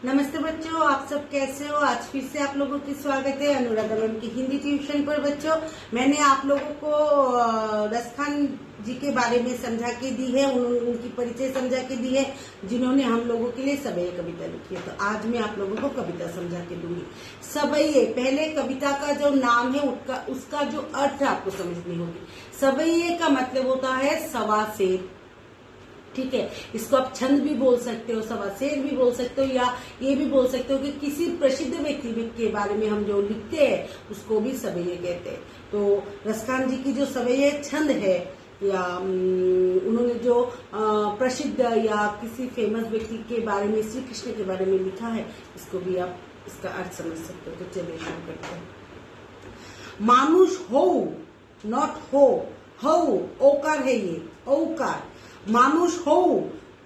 नमस्ते बच्चों, आप सब कैसे हो। आज फिर से आप लोगों की स्वागत है अनुराधा मैम की हिंदी ट्यूशन पर। बच्चों, मैंने आप लोगों को रसखान जी के बारे में समझा के दी है, उनकी परिचय समझा के दी है, जिन्होंने हम लोगों के लिए सबैये कविता लिखी है। तो आज मैं आप लोगों को कविता समझा के दूंगी। सबैये, पहले कविता का जो नाम है उसका जो अर्थ आपको समझनी होगी। सबैये का मतलब होता है सवा शेर, ठीक है। इसको आप छंद भी बोल सकते हो, सवा शेर भी बोल सकते हो, या ये भी बोल सकते हो कि किसी प्रसिद्ध व्यक्ति के बारे में हम जो लिखते हैं उसको भी सबैये कहते हैं। तो रसखान जी की जो सबैये छंद है, या उन्होंने जो प्रसिद्ध या किसी फेमस व्यक्ति के बारे में, श्री कृष्ण के बारे में लिखा है, इसको भी आप इसका अर्थ समझ सकते हो। तो चलिए शुरू करते हैं। मानुष हो, नॉट हो, ओकार है ये, औकार। मानुष हो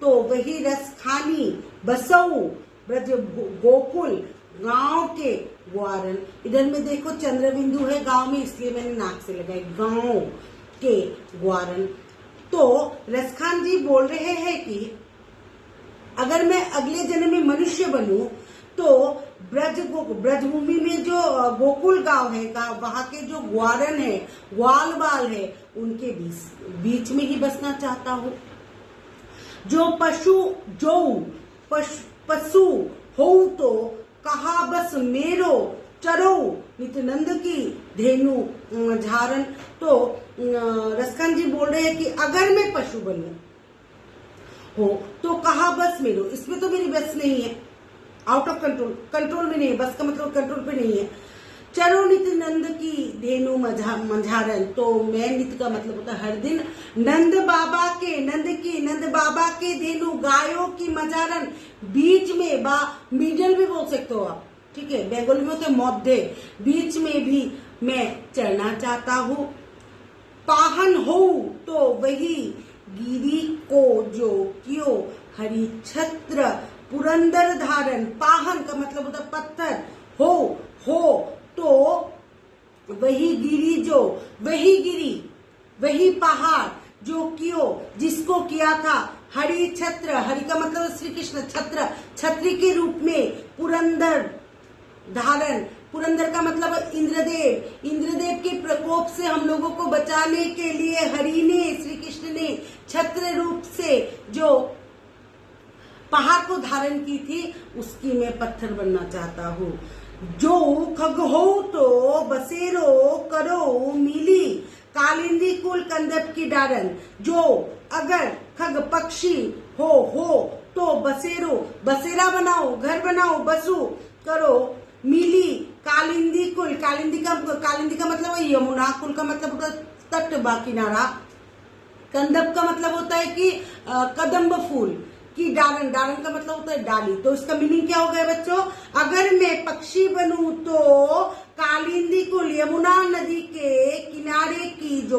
तो वही रस खानी, बसऊ ब्रज गोकुल गांव के ग्वारन। इधर में देखो चंद्र बिंदु है गांव में, इसलिए मैंने नाक से लगाई, गांव के ग्वारन। तो रसखान जी बोल रहे हैं कि अगर मैं अगले जन्म में मनुष्य बनूं तो ब्रजभूमि में जो गोकुल गांव है, वहां के जो ग्वारन है, ग्वाल बाल है, उनके बीच में ही बसना चाहता हूँ। जो पशु हो तो कहा बस मेरो चरो नित्यानंद की धेनु झारन। तो रसखान जी बोल रहे हैं कि अगर मैं पशु बनूं हो तो कहा बस मेरो, इसमें तो मेरी बस नहीं है, आउट ऑफ कंट्रोल में नहीं है, बस का मतलब कंट्रोल पे नहीं है। चरो नित्य नंद की धेनु मंझारन, तो मैं नित्य का मतलब होता है हर दिन, नंद बाबा के धेनु गायों की मझारन, बीच में मिडल भी बोल सकते हो आप, ठीक है। बंगाली में होते मध्य, बीच में भी मैं चढ़ना चाहता हूँ। पाहन हो तो वही गिरी को जो क्यों हरि छत्र पुरंदर धारण। पाहन का मतलब होता है पत्थर, हो तो वही गिरी वही पहाड़ जो कियो जिसको किया था, हरि छत्र, हरि का मतलब श्री कृष्ण, छत्री के रूप में, पुरंदर धारण, पुरंदर का मतलब इंद्रदेव के प्रकोप से हम लोगों को बचाने के लिए हरि ने, श्री कृष्ण ने छत्र रूप से जो पहाड़ को धारण की थी, उसकी मैं पत्थर बनना चाहता हूँ। जो खग हो तो बसेरो करो मिली, कालिंदी कुल कंदप की डारन। जो अगर खग पक्षी हो तो बसेरा बनाओ, घर बनाओ, बसु करो, मिली कालिंदी कुल, कालिंदी का मतलब है यमुना, कुल का मतलब होता है तट बा किनारा, कंदप का मतलब होता है कि कदम्ब फूल की डालन का मतलब होता है डाली। तो इसका मीनिंग क्या हो गया बच्चों? अगर मैं पक्षी बनूं तो कालिंदी कुल, यमुना नदी के किनारे की जो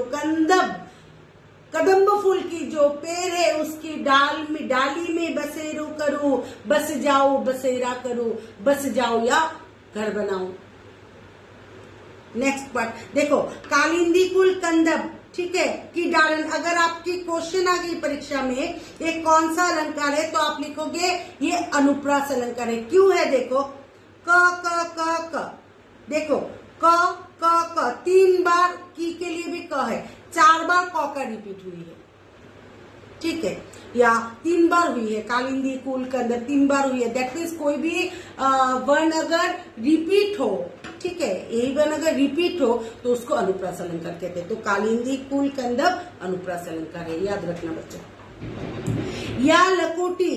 कदम्ब फूल की जो पेड़ है उसकी डाली में बसेरो करूं, बस जाओ, बसेरा करूं, बस जाओ या घर बनाऊं। नेक्स्ट पार्ट देखो, कालिंदी कुल कंदब, ठीक है, की डालन। अगर आपकी क्वेश्चन आ गई परीक्षा में ये कौन सा अलंकार है, तो आप लिखोगे ये अनुप्रास अलंकार है। क्यों है देखो, क देखो क 3 बार की के लिए भी क है, 4 बार क का रिपीट हुई है, ठीक है, या 3 बार हुई है, कालिंदी कुल कंदर 3 बार हुई है। दैट मीन्स कोई भी वर्ण अगर रिपीट हो, ठीक है, यही वर्ण अगर रिपीट हो तो उसको अनुप्रास अलंकार कहते हैं। तो कालिंदी कुल कंदब अनुप्रास अलंकार है, याद रखना बच्चों। या लकोटी,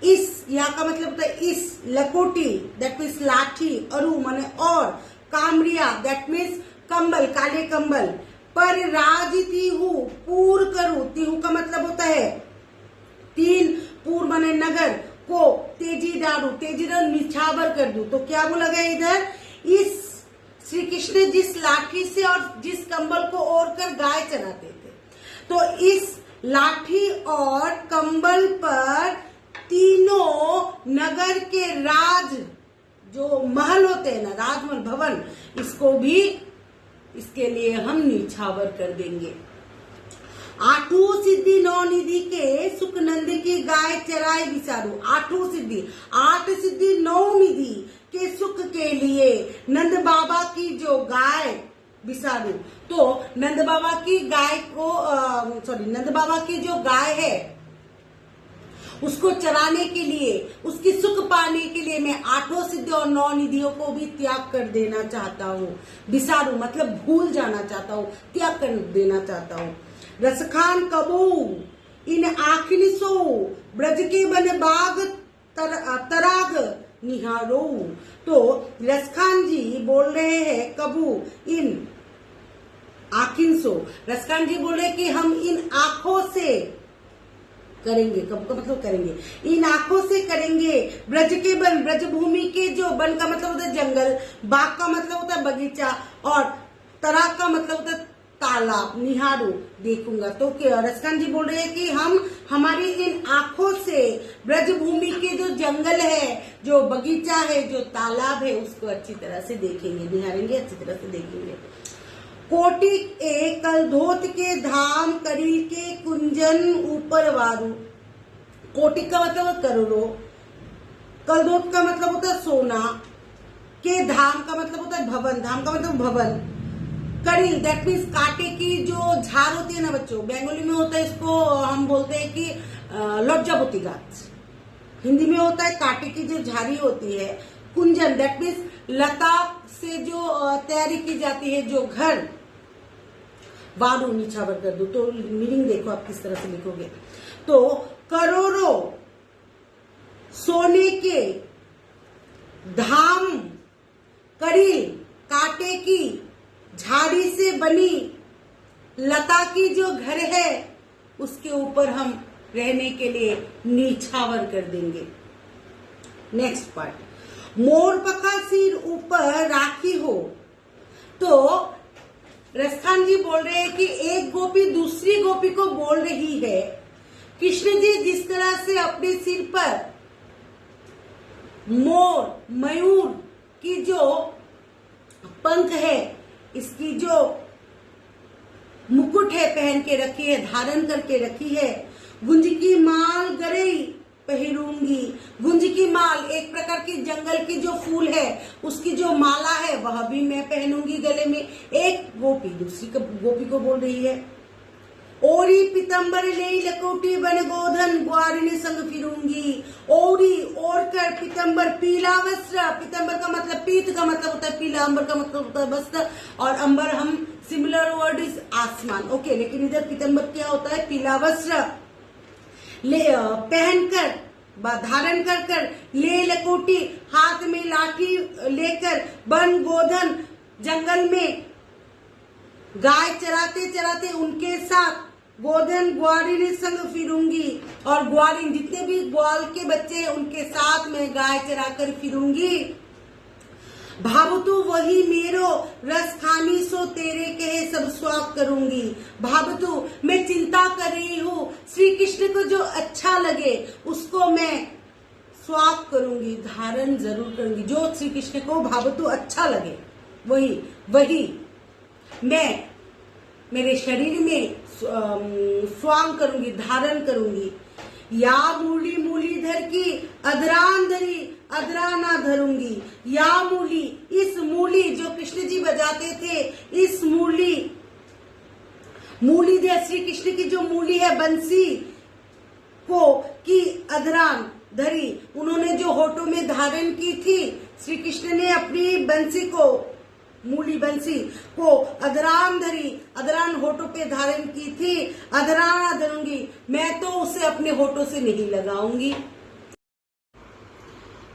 इस या का मतलब होता है इस, लकोटी दैट मीन्स लाठी, अरु माने और, कामरिया दैट मीन्स कंबल, काले कंबल, पर राज तिहु पूर करूं, तिहु का मतलब होता है 3, पूर माने नगर, को तेजी डालू, निछावर कर दूं। तो क्या बोला गया इधर, इस श्री कृष्ण जिस लाठी से और जिस कंबल को ओढ़ कर गाय चराते थे, तो इस लाठी और कंबल पर तीनों नगर के राज जो महल होते हैं ना, राजमहल भवन, इसको भी इसके लिए हम निछावर कर देंगे। आठों सिद्धि नौ निधि के सुख नंद की गाय चराए विसारू। आठों सिद्धि, 8 सिद्धि 9 निधि के सुख के लिए नंद बाबा की जो गाय विसारू। तो नंद बाबा की गाय को नंद बाबा की जो गाय है उसको चराने के लिए, उसकी सुख पाने के लिए मैं 8 सिद्धि और 9 निधियों को भी त्याग कर देना चाहता हूँ। विसारू मतलब भूल जाना चाहता हूँ, त्याग कर देना चाहता हूँ। रसखान कबू इन आखिली सो ब्रज के बन बाग तराग निहारो। तो रसखान जी बोल रहे हैं कबू इन आखिन सो, रसखान जी बोल रहे कि हम इन आंखों से करेंगे, कब का मतलब करेंगे, इन आंखों से करेंगे ब्रज के बन, ब्रज भूमि के जो बन का मतलब होता है जंगल, बाग का मतलब होता है बगीचा और तराग का मतलब होता है तालाब, निहारू देखूंगा। तो रसखान जी बोल रहे हैं कि हम हमारी इन आंखों से ब्रज भूमि के जो जंगल है, जो बगीचा है, जो तालाब है उसको अच्छी तरह से देखेंगे, निहारेंगे, अच्छी तरह से देखेंगे। कोटिक एक कलधोत के धाम करी के कुंजन ऊपर वारू। कोटिक का मतलब करोड़ों, कलधोत का मतलब होता है सोना, के धाम का मतलब होता है भवन, धाम का मतलब भवन, करील दैट मीन्स कांटे की जो झाड़ होती है ना बच्चों, बंगाली में होता है इसको हम बोलते हैं कि लज्जावती गाछ, हिंदी में होता है कांटे की जो झाड़ी होती है। कुंजन दैट मीन्स लता से जो तैयारी की जाती है जो घर, वारू निछावर कर दो। तो मीनिंग देखो आप किस तरह से लिखोगे। तो करोड़ों सोने के धाम करील कांटे की झाड़ी से बनी लता की जो घर है उसके ऊपर हम रहने के लिए नीछावर कर देंगे। नेक्स्ट पार्ट, मोर पका सिर ऊपर राखी हो। तो रसखान जी बोल रहे हैं कि एक गोपी दूसरी गोपी को बोल रही है, कृष्ण जी जिस तरह से अपने सिर पर मोर मयूर की जो पंख है, इसकी जो मुकुट है पहन के रखी है, धारण करके रखी है, गुंज की माल गरई पहनूंगी। गुंज की माल एक प्रकार की जंगल की जो फूल है उसकी जो माला है वह भी मैं पहनूंगी गले में। एक गोपी दूसरी गोपी को बोल रही है, ओरी पीतम्बर ले लकोटी बन गोधन ग्वारिनी संग फिरूंगी। ओरी ओढ़ कर पीतम्बर पीला वस्त्र, पीतम्बर का मतलब पीत का मतलब होता है पीला, अंबर का मतलब होता है वस्त्र, और अंबर हम सिमिलर वर्ड इज आसमान, ओके, लेकिन इधर पीतम्बर क्या होता है पीला वस्त्र ले पहनकर धारण कर कर, ले लकोटी हाथ में लाठी लेकर, बन गोधन जंगल में गाय चराते चराते उनके साथ गोधन ग्वारिनी संग फिरूंगी, और ग्वारिन जितने भी ग्वाल के बच्चे उनके साथ में गाय चराकर फिरूंगी। भावतु वही मेरो रस खानी सो तेरे कहे सब स्वाग करूंगी। भावतु मैं चिंता कर रही हूँ, श्री कृष्ण को जो अच्छा लगे उसको मैं स्वाग करूंगी, धारण जरूर करूंगी। जो श्री कृष्ण को भावतु अच्छा लगे वही मैं मेरे शरीर में स्वांग करूंगी, धारण करूंगी। या मूली मूलीधर की अधरान धरी अधरा ना धरूंगी। या मूली, इस मूली जो कृष्ण जी बजाते थे, इस मूलीधर श्री कृष्ण की जो मूली है बंसी को की अधरान धरी, उन्होंने जो होठों में धारण की थी, श्री कृष्ण ने अपनी बंसी को, मूली बंसी को अधरान धरी, अधरान होठों पे धारण की थी, अधराना धरूंगी, मैं तो उसे अपने होठों से नहीं लगाऊंगी।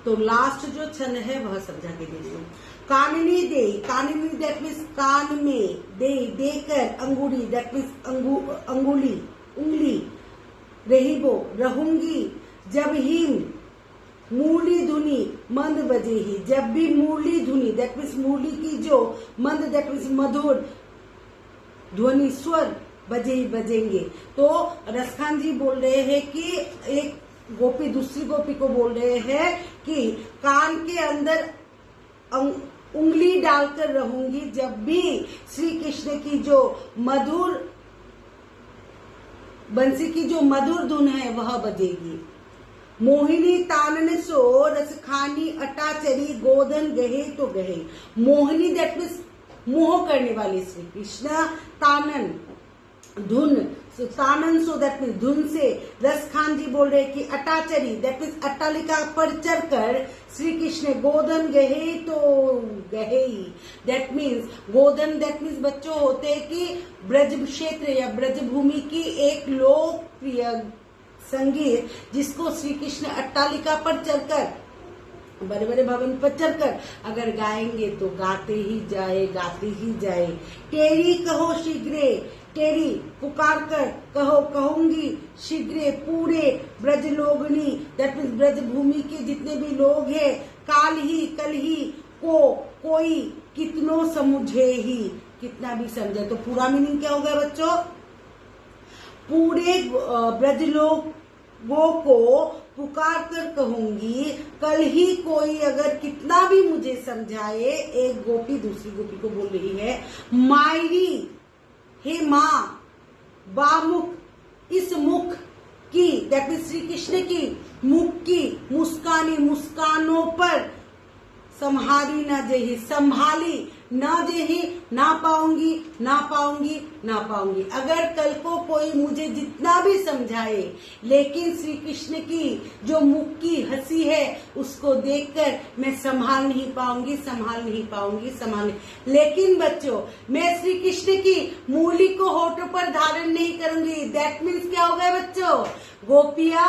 तो लास्ट जो छंद है वह समझा के दे रही हूँ। काननी दे, काननी दैट मीन्स कान में, दे देकर, अंगूरी दैट मीन्स अंगुली उंगली, रहीबो रहूंगी, जब ही मूली धुनी मंद बजे ही, जब भी मूली धुनी दैट मीन्स मूली की जो मंद दैट मीन्स मधुर ध्वनि स्वर बजेंगे। तो रसखान जी बोल रहे हैं कि एक गोपी दूसरी गोपी को बोल रहे हैं कि कान के अंदर उंगली डालकर रहूंगी जब भी श्री कृष्ण की जो मधुर बंसी की जो मधुर धुन है वह बजेगी। मोहिनी तानन सो रसखानी अटाचरी गोधन गहे तो गहे। मोहिनी दैट मीन्स मोह करने वाले श्री कृष्ण। तानन धुन, तानन सो दैट मीन्स धुन से। रसखान जी बोल रहे कि अटाचरी दैट मीन्स अट्टालिका पर चढ़कर श्री कृष्ण गोधन गहे तो गहे ही। दैट मीन्स गोधन दैट मीन्स बच्चों होते हैं कि ब्रज क्षेत्र या ब्रज भूमि की एक लोकप्रिय संगीत जिसको श्री कृष्ण अट्टालिका पर चढ़कर, बड़े बड़े भवन पर चढ़कर अगर गाएंगे तो गाते ही जाए, गाते ही जाए। टेरी कहो शीघ्रे, टेरी पुकार कर कहो, कहूंगी शीघ्रे पूरे ब्रज लोगनी दैट मीन्स ब्रज भूमि के जितने भी लोग हैं। काल ही कल ही को कोई कितनो समझे ही, कितना भी समझे। तो पूरा मीनिंग क्या होगा बच्चों? पूरे ब्रज लोगों को पुकार कर कहूंगी, कल ही कोई अगर कितना भी मुझे समझाए। एक गोपी दूसरी गोपी को बोल रही है, मायरी हे माँ, बामुख, इस मुख की दैट मीन्स श्री कृष्ण की मुख की मुस्कानों पर संहारी न जेही, संभाली ना जेही, ना पाऊंगी, ना पाऊंगी, ना पाऊंगी। अगर कल को कोई मुझे जितना भी समझाए लेकिन श्री कृष्ण की जो मुख की हंसी है उसको देखकर मैं संभाल नहीं पाऊंगी, संभाल नहीं पाऊंगी, संभाल नहीं। लेकिन बच्चों मैं श्री कृष्ण की मूली को होठों पर धारण नहीं करूंगी। दैट मीन्स क्या हो गया बच्चों? गोपियां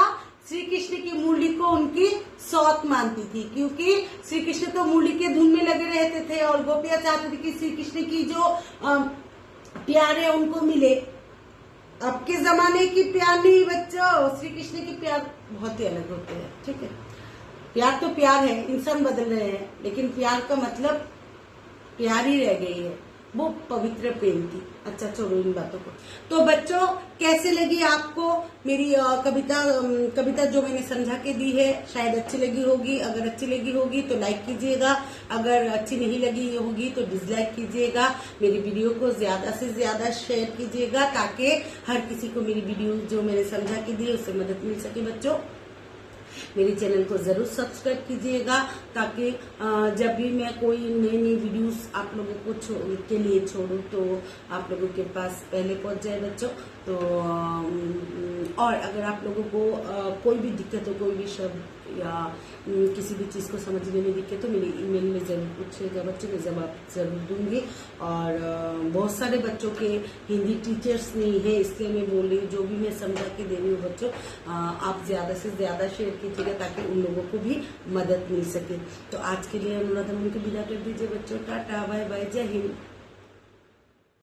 श्री कृष्ण की मूली को उनकी सौत मानती थी, क्योंकि श्री कृष्ण तो मूली के धुन में लगे रहते थे और गोपियां चाहती थी कि श्री कृष्ण की जो प्यार है उनको मिले। अब के जमाने की प्यार नहीं बच्चों, श्री कृष्ण की प्यार बहुत ही अलग होते हैं। ठीक है, प्यार तो प्यार है, इंसान बदल रहे हैं लेकिन प्यार का मतलब प्यार ही रह गई है, वो पवित्र प्रेम थी। अच्छा छोड़ो इन बातों को। तो बच्चों कैसे लगी आपको मेरी कविता जो मैंने समझा के दी है? शायद अच्छी लगी होगी। अगर अच्छी लगी होगी तो लाइक कीजिएगा, अगर अच्छी नहीं लगी होगी तो डिसलाइक कीजिएगा। मेरी वीडियो को ज्यादा से ज्यादा शेयर कीजिएगा ताकि हर किसी को मेरी वीडियो जो मैंने समझा के दी है उससे मदद मिल सके। बच्चों मेरे चैनल को जरूर सब्सक्राइब कीजिएगा ताकि जब भी मैं कोई नई नई वीडियोस आप लोगों को के लिए छोड़ूं तो आप लोगों के पास पहले पहुंच जाए बच्चों। तो और अगर आप लोगों को कोई भी दिक्कत हो, कोई भी शब्द या किसी भी चीज़ को समझने में दिक्कत हो, मेरे ईमेल में जरूर पूछिएगा बच्चों, मैं जवाब जरूर दूंगी। और बहुत सारे बच्चों के हिंदी टीचर्स नहीं है इसलिए मैं बोल रही हूँ, जो भी मैं समझा के दे रही हूँ बच्चों आप ज्यादा से ज्यादा शेयर कीजिएगा ताकि उन लोगों को भी मदद मिल सके। तो आज के लिए अनुराधा को विदा कर दीजिए बच्चों। टाटा बाय बाय, जय हिंद।